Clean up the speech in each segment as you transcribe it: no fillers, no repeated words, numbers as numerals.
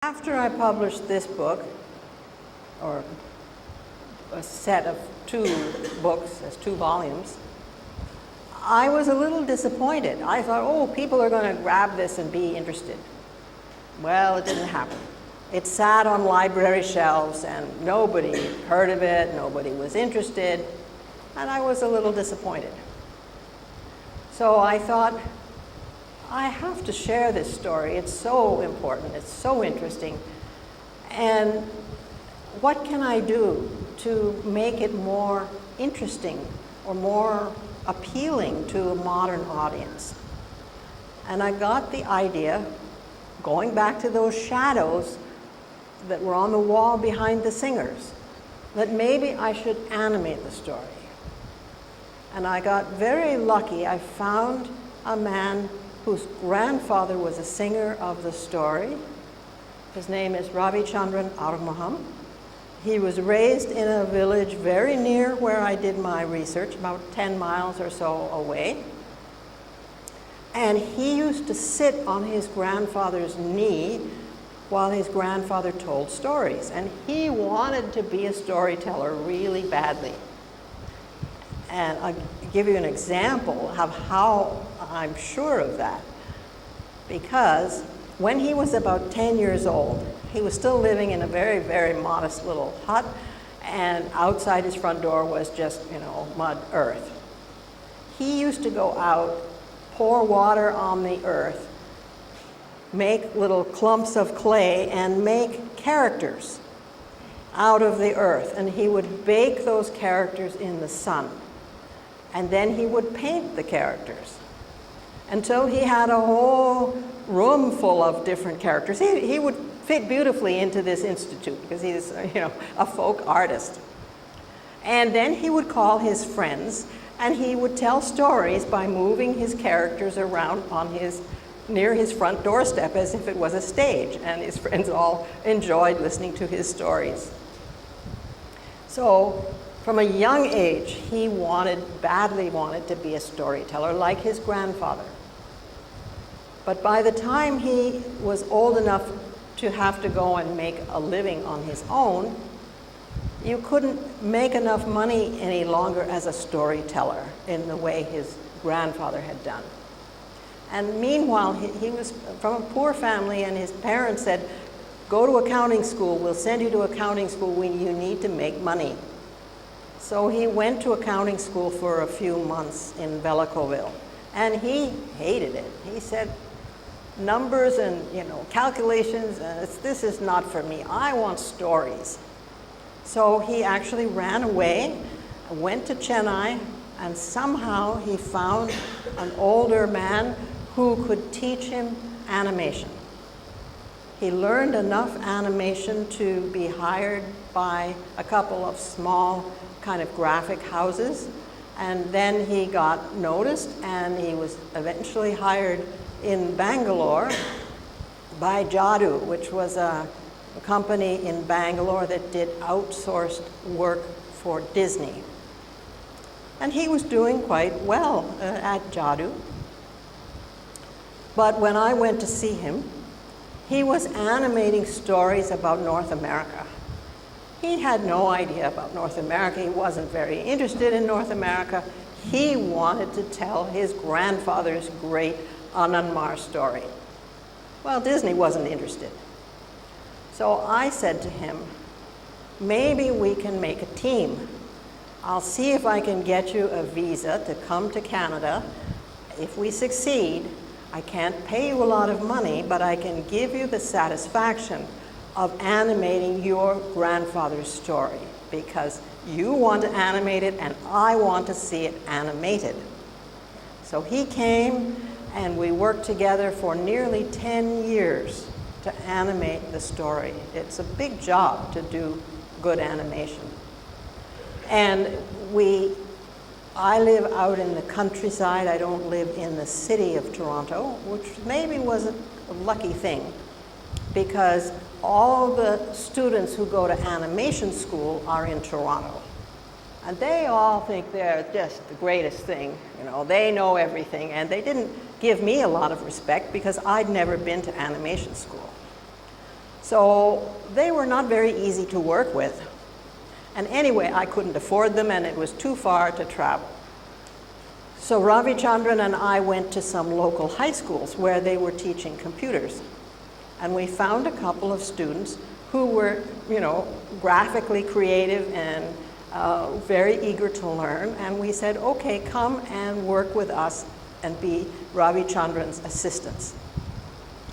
After I published this book, or a set of 2 books as 2 volumes, I was a little disappointed. I thought, oh, people are going to grab this and be interested. Well, it didn't happen. It sat on library shelves and nobody heard of it, nobody was interested, and I was a little disappointed. So I thought, I have to share this story. It's so important, it's so interesting. And what can I do to make it more interesting or more appealing to a modern audience? And I got the idea, going back to those shadows that were on the wall behind the singers, that maybe I should animate the story. And I got very lucky. I found a man whose grandfather was a singer of the story. His name is Ravichandran Arumugam. He was raised in a village very near where I did my research, about 10 miles or so away. And he used to sit on his grandfather's knee while his grandfather told stories. And he wanted to be a storyteller really badly. And I'll give you an example of how I'm sure of that. Because when he was about 10 years old, he was still living in a very, very modest little hut, and outside his front door was just, mud earth. He used to go out, pour water on the earth, make little clumps of clay, and make characters out of the earth. And he would bake those characters in the sun. And then he would paint the characters until he had a whole room full of different characters. He would fit beautifully into this institute because he's, a folk artist. And then he would call his friends, and he would tell stories by moving his characters around near his front doorstep as if it was a stage, and his friends all enjoyed listening to his stories. So from a young age, he badly wanted to be a storyteller like his grandfather. But by the time he was old enough to have to go and make a living on his own, you couldn't make enough money any longer as a storyteller in the way his grandfather had done. And meanwhile, he was from a poor family, and his parents said, go to accounting school, we'll send you to accounting school when you need to make money. So he went to accounting school for a few months in Velicoville, and he hated it. He said, numbers and calculations, this is not for me. I want stories. So he actually ran away, went to Chennai, and somehow he found an older man who could teach him animation. He learned enough animation to be hired by a couple of small kind of graphic houses, and then he got noticed, and he was eventually hired in Bangalore by Jadu, which was a company in Bangalore that did outsourced work for Disney. And he was doing quite well at Jadu. But when I went to see him, he was animating stories about North America. He had no idea about North America. He wasn't very interested in North America. He wanted to tell his grandfather's great Anandmar story. Well, Disney wasn't interested. So I said to him, maybe we can make a team. I'll see if I can get you a visa to come to Canada. If we succeed, I can't pay you a lot of money, but I can give you the satisfaction of animating your grandfather's story, because you want to animate it and I want to see it animated. So he came, and we worked together for nearly 10 years to animate the story. It's a big job to do good animation. And I live out in the countryside. I don't live in the city of Toronto, which maybe was a lucky thing, because all the students who go to animation school are in Toronto. And they all think they're just the greatest thing. They know everything. And they didn't give me a lot of respect because I'd never been to animation school. So they were not very easy to work with. And anyway, I couldn't afford them, and it was too far to travel. So Ravichandran and I went to some local high schools where they were teaching computers. And we found a couple of students who were, graphically creative and very eager to learn. And we said, okay, come and work with us and be Ravichandran's assistants.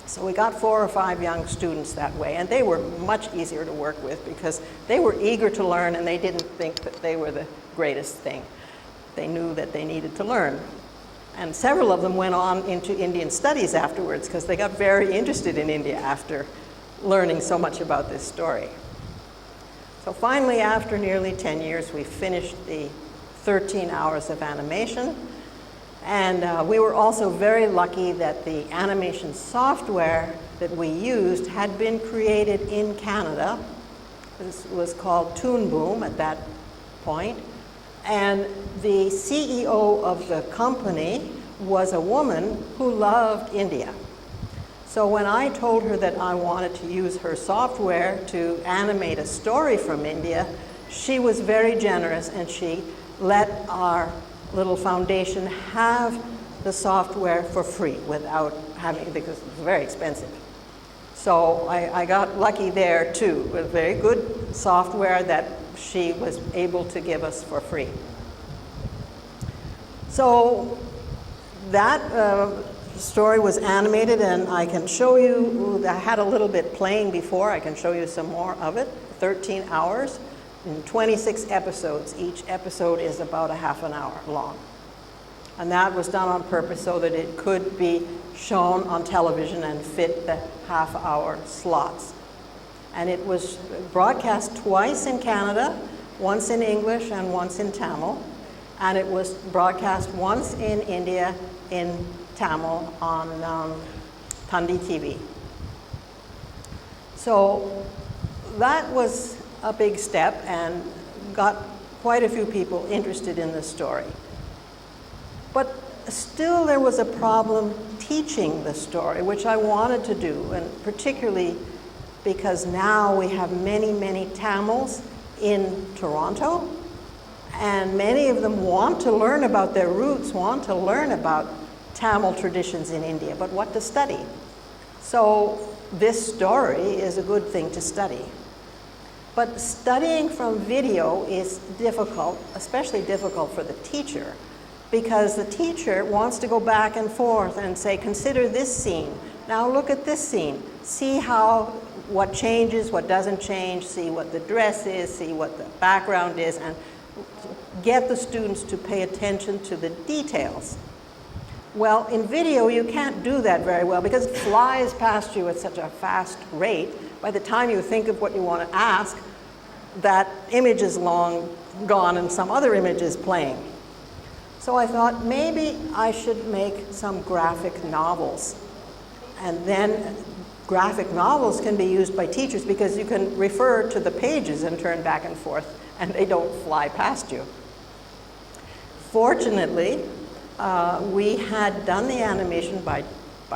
So we got 4 or 5 young students that way, and they were much easier to work with because they were eager to learn and they didn't think that they were the greatest thing. They knew that they needed to learn. And several of them went on into Indian studies afterwards because they got very interested in India after learning so much about this story. So finally, after nearly 10 years, we finished the 13 hours of animation. And we were also very lucky that the animation software that we used had been created in Canada. This was called Toon Boom at that point. And the CEO of the company was a woman who loved India. So when I told her that I wanted to use her software to animate a story from India, she was very generous and she let our little foundation have the software for free without having, because it was very expensive. So I got lucky there too, with very good software that she was able to give us for free. So that story was animated, and I can show you, I had a little bit playing before, I can show you some more of it. 13 hours in 26 episodes. Each episode is about a half an hour long. And that was done on purpose so that it could be shown on television and fit the half-hour slots. And it was broadcast twice in Canada, once in English and once in Tamil. And it was broadcast once in India in Tamil on Tandi TV. So that was a big step and got quite a few people interested in the story. But still there was a problem teaching the story, which I wanted to do, and particularly because now we have many, many Tamils in Toronto, and many of them want to learn about their roots, want to learn about Tamil traditions in India, but what to study? So this story is a good thing to study. But studying from video is difficult, especially difficult for the teacher, because the teacher wants to go back and forth and say, consider this scene. Now look at this scene. See what changes, what doesn't change, see what the dress is, see what the background is, and get the students to pay attention to the details. Well, in video, you can't do that very well because it flies past you at such a fast rate. By the time you think of what you want to ask, that image is long gone and some other image is playing. So I thought maybe I should make some graphic novels. And then graphic novels can be used by teachers because you can refer to the pages and turn back and forth and they don't fly past you. Fortunately, we had done the animation by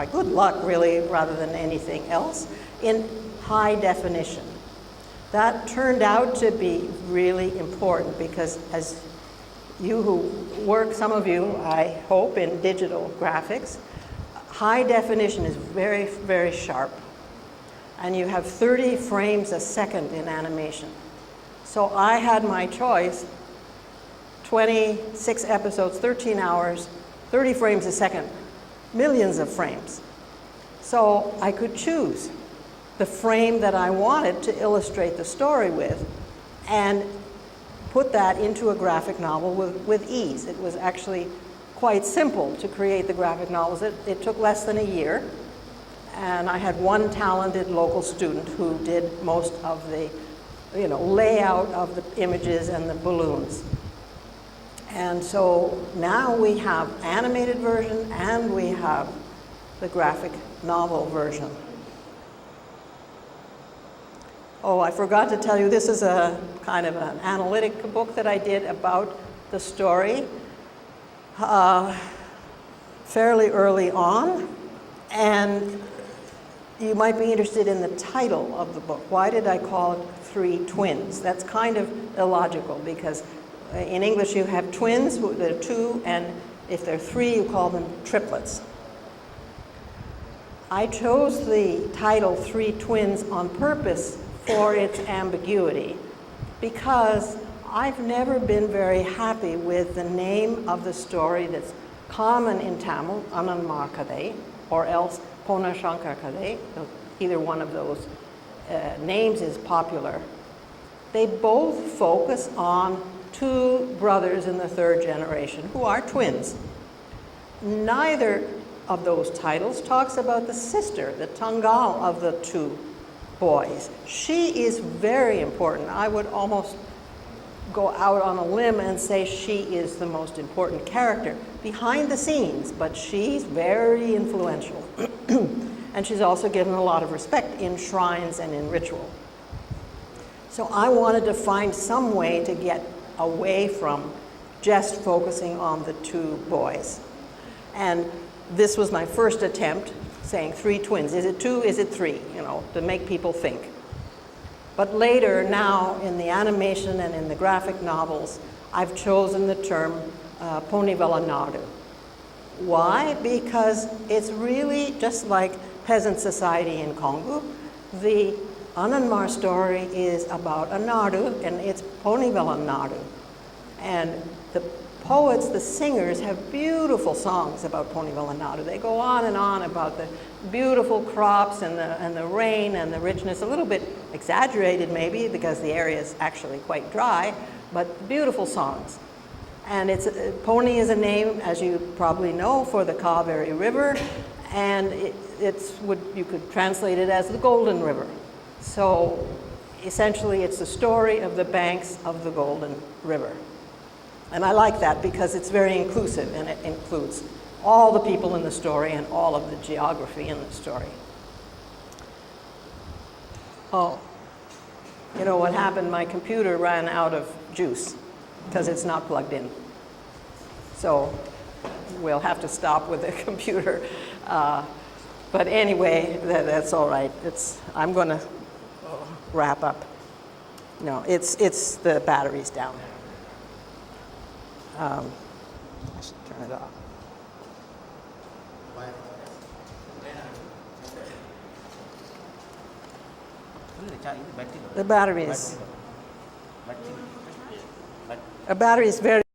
good luck, really, rather than anything else, in high definition. That turned out to be really important because as you who work, some of you, I hope, in digital graphics, high definition is very, very sharp. And you have 30 frames a second in animation. So I had my choice, 26 episodes, 13 hours, 30 frames a second, millions of frames. So I could choose the frame that I wanted to illustrate the story with and put that into a graphic novel with ease. It was actually quite simple to create the graphic novels. It took less than a year, and I had one talented local student who did most of the layout of the images and the balloons. And so now we have animated version and we have the graphic novel version. Oh, I forgot to tell you, this is a kind of an analytic book that I did about the story fairly early on. And You might be interested in the title of the book. Why did I call it Three Twins? That's kind of illogical because in English you have twins, they're two, and if they're three, you call them triplets. I chose the title Three Twins on purpose for its ambiguity because I've never been very happy with the name of the story that's common in Tamil, Ananmar Kadai, or else Ponnansankar Kadai. Either one of those names is popular. They both focus on two brothers in the third generation who are twins. Neither of those titles talks about the sister, the Tangal of the two boys. She is very important. I would almost go out on a limb and say she is the most important character behind the scenes, but she's very influential. And she's also given a lot of respect in shrines and in ritual. So I wanted to find some way to get away from just focusing on the two boys. And this was my first attempt, saying three twins. Is it two? Is it three? You know, to make people think. But later, now, in the animation and in the graphic novels, I've chosen the term Ponnivela Nadu. Why? Because it's really just like peasant society in Congo. The Ananmar story is about a Nadu, and it's Ponnivela Nadu. And the poets, the singers, have beautiful songs about Ponnivela Nadu. They go on and on about the beautiful crops and the rain and the richness, a little bit exaggerated maybe because the area is actually quite dry, but beautiful songs. And Poni is a name, as you probably know, for the Kaveri River, and you could translate it as the Golden River. So essentially it's the story of the banks of the Golden River. And I like that because it's very inclusive and it includes all the people in the story and all of the geography in the story. Oh, you know what happened? My computer ran out of juice because it's not plugged in. So we'll have to stop with the computer. But anyway, that's all right. I'm going to wrap up. No, it's the battery's down. I should turn it off. The battery is very